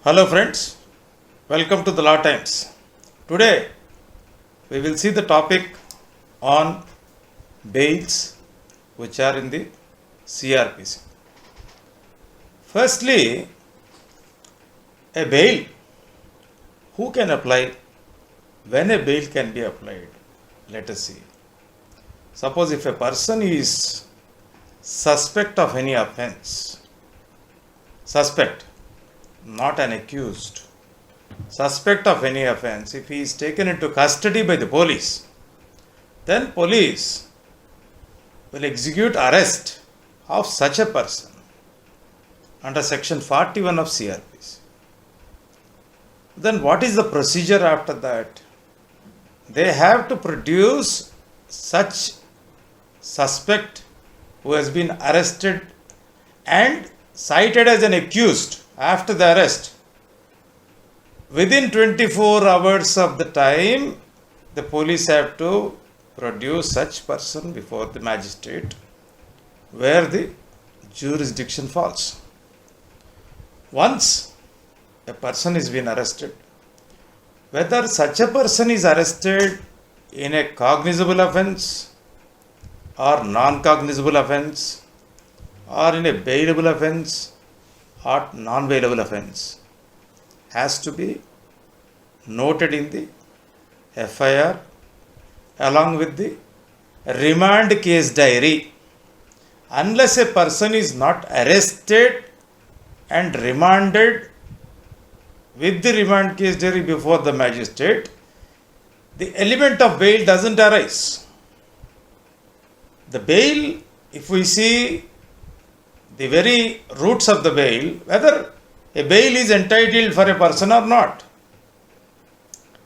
Hello friends, welcome to the Law Times. Today we will see the topic on bails which are in the CRPC. Firstly, a bail. Who can apply? When a bail can be applied? Let us see. Suppose if a person is suspect of any offense, suspect, not an accused, suspect of any offense, if he is taken into custody by the police, then police will execute arrest of such a person under section 41 of CRPC. Then what is the procedure after that? They have to produce such suspect who has been arrested and cited as an accused after the arrest. Within 24 hours of the time, the police have to produce such person before the magistrate where the jurisdiction falls. Once a person is been arrested, whether such a person is arrested in a cognizable offense or non-cognizable offense or in a bailable offense or non-bailable offense, has to be noted in the FIR along with the remand case diary. Unless a person is not arrested and remanded with the remand case diary before the magistrate, the element of bail doesn't arise. The bail, if we see the very roots of the bail, whether a bail is entitled for a person or not.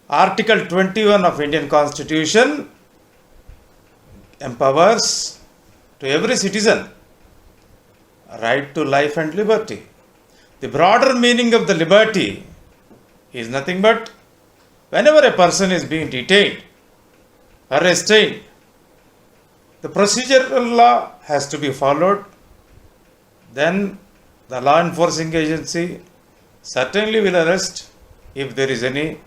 Article 21 of Indian Constitution empowers to every citizen right to life and liberty. The broader meaning of the liberty is nothing but whenever a person is being detained or restrained, the procedural law has to be followed. Then the law enforcing agency certainly will arrest if there is any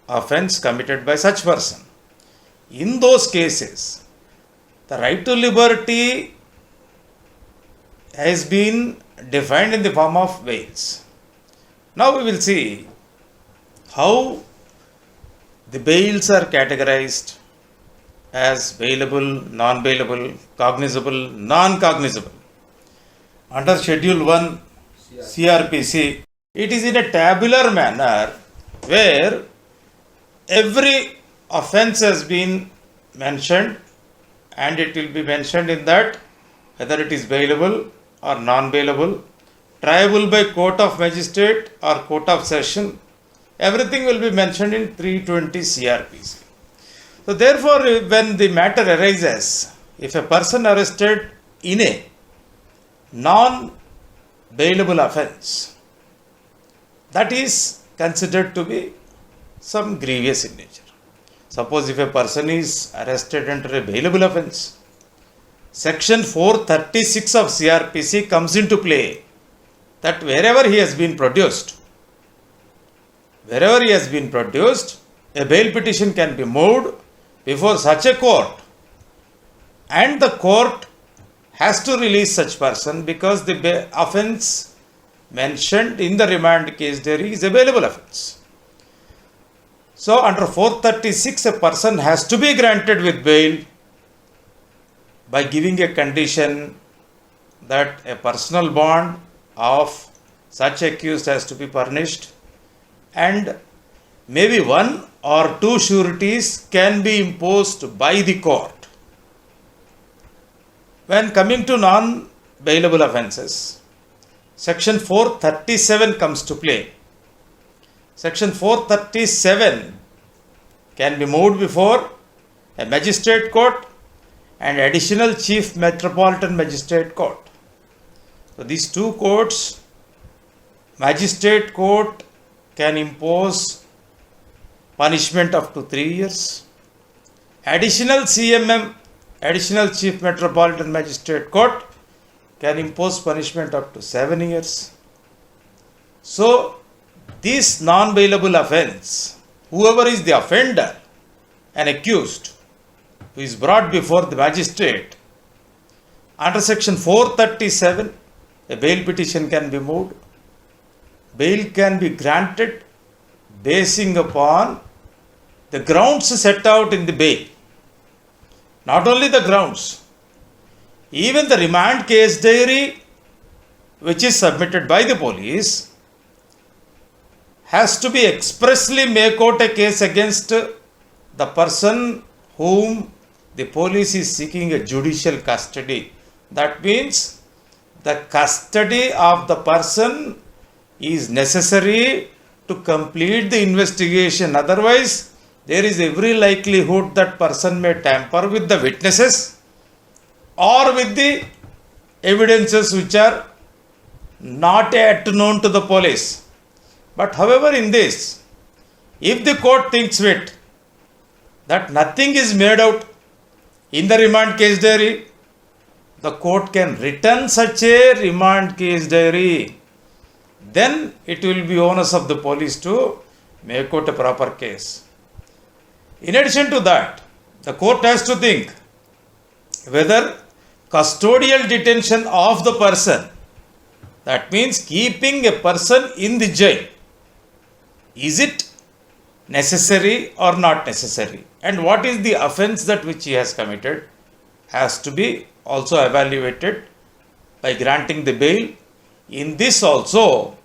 offense committed by such person. In those cases, the right to liberty has been defined in the form of bails. Now we will see how the bails are categorized as bailable, non-bailable, cognizable, non-cognizable. Under Schedule 1 CRPC, it is in a tabular manner where every offense has been mentioned and it will be mentioned in that whether it is bailable or non-bailable, triable by court of magistrate or court of session, everything will be mentioned in 320 CRPC. So therefore, when the matter arises, if a person arrested in a non-bailable offense, that is considered to be some grievous in nature. Suppose if a person is arrested under a bailable offense, section 436 of CRPC comes into play that wherever he has been produced, a bail petition can be moved before such a court and the court has to release such person because the offense mentioned in the remand case diary is a bailable offense. So under 436, a person has to be granted with bail by giving a condition that a personal bond of such accused has to be furnished and maybe one or two sureties can be imposed by the court. When coming to non-bailable offences, section 437 comes to play. Section 437 can be moved before a magistrate court and additional chief metropolitan magistrate court. So these two courts, magistrate court can impose punishment up to 3 years. Additional CMM, additional chief metropolitan magistrate court, can impose punishment up to 7 years. So this non-bailable offence, whoever is the offender, an accused, who is brought before the magistrate, under section 437, a bail petition can be moved. Bail can be granted basing upon the grounds set out in the bail. Not only the grounds, even the remand case diary which is submitted by the police has to be expressly make out a case against the person whom the police is seeking a judicial custody. That means the custody of the person is necessary to complete the investigation. Otherwise, there is every likelihood that person may tamper with the witnesses or with the evidences which are not yet known to the police. But however, in this, if the court thinks fit that nothing is made out in the remand case diary, the court can return such a remand case diary. Then it will be onus of the police to make out a proper case. In addition to that, the court has to think whether custodial detention of the person, that means keeping a person in the jail, is it necessary or not necessary, and what is the offence that which he has committed, has to be also evaluated by granting the bail. In this also,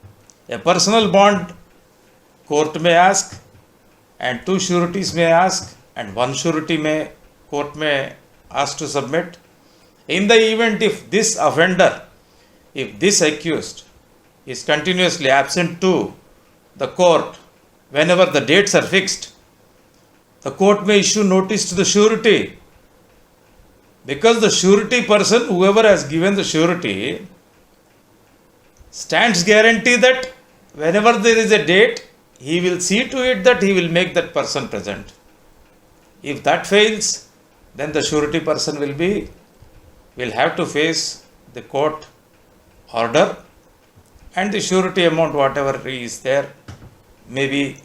a personal bond court may ask, and 2 sureties may ask, and 1 surety court may ask to submit. In the event if this offender, if this accused is continuously absent to the court whenever the dates are fixed, the court may issue notice to the surety, because the surety person, whoever has given the surety, stands guarantee that whenever there is a date, he will see to it that he will make that person present. If that fails, then the surety person will have to face the court order, and the surety amount, whatever is there, may be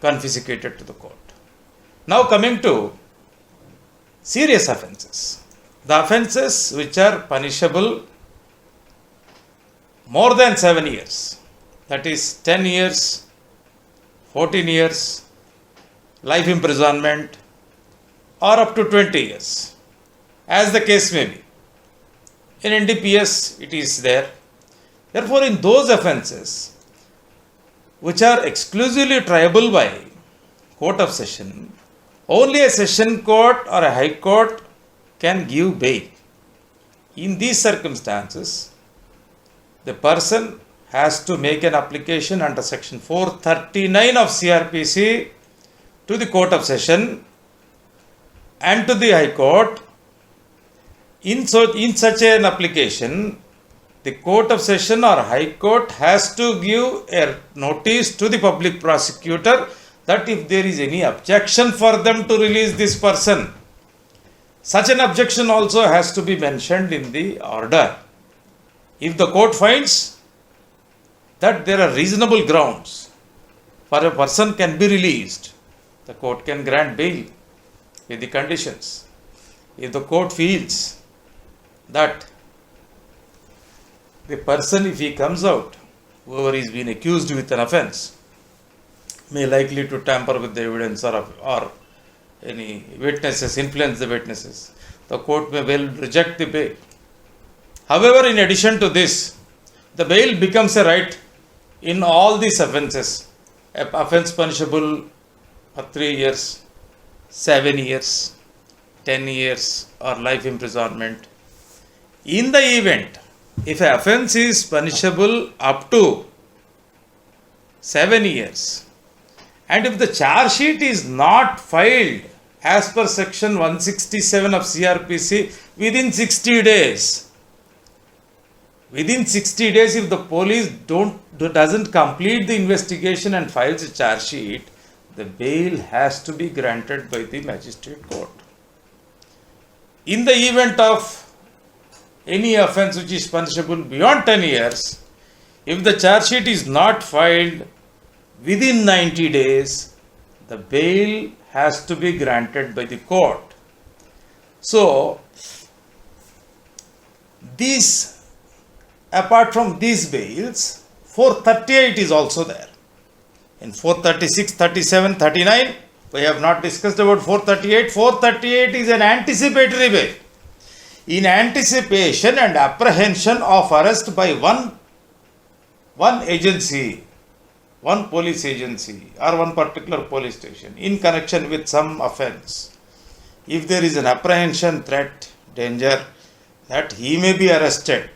confiscated to the court. Now coming to serious offences. The offences which are punishable more than 7 years, that is 10 years, 14 years, life imprisonment, or up to 20 years, as the case may be. In NDPS it is there. Therefore, in those offences which are exclusively triable by Court of Session, only a session court or a high court can give bail. In these circumstances, the person has to make an application under section 439 of CRPC to the Court of Session and to the High Court. In such an application, the Court of Session or High Court has to give a notice to the public prosecutor that if there is any objection for them to release this person, such an objection also has to be mentioned in the order. If the court finds that there are reasonable grounds for a person can be released, the court can grant bail with the conditions. If the court feels that the person, if he comes out, whoever is being accused with an offence, may likely to tamper with the evidence or any witnesses, influence the witnesses, the court may well reject the bail. However, in addition to this, the bail becomes a right in all these offences. An offence punishable for 3 years, 7 years, 10 years, or life imprisonment. In the event, if an offence is punishable up to 7 years, and if the charge sheet is not filed as per section 167 of CRPC within 60 days, if the police doesn't complete the investigation and files a charge sheet, the bail has to be granted by the magistrate court. In the event of any offence which is punishable beyond 10 years, if the charge sheet is not filed, within 90 days, the bail has to be granted by the court. So, these, apart from these bails, 438 is also there. In 436, 37, 39, we have not discussed about 438. 438 is an anticipatory bail. In anticipation and apprehension of arrest by one agency, one police agency or one particular police station in connection with some offence, if there is an apprehension, threat, danger that he may be arrested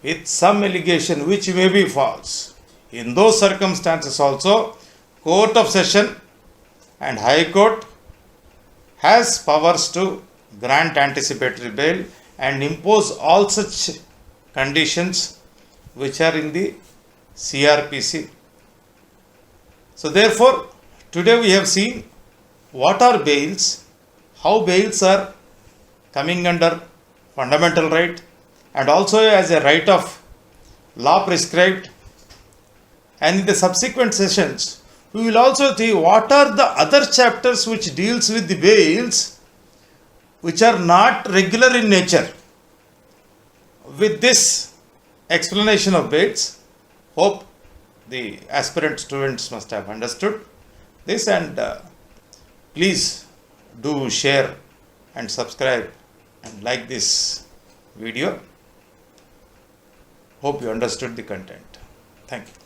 with some allegation which may be false, in those circumstances also, Court of Session and High Court has powers to grant anticipatory bail and impose all such conditions which are in the CRPC. So therefore, today we have seen what are bails, how bails are coming under fundamental right and also as a right of law prescribed. And in the subsequent sessions, we will also see what are the other chapters which deals with the bails which are not regular in nature. With this explanation of bails, hope the aspirant students must have understood this, and please do share and subscribe and like this video. Hope you understood the content. Thank you.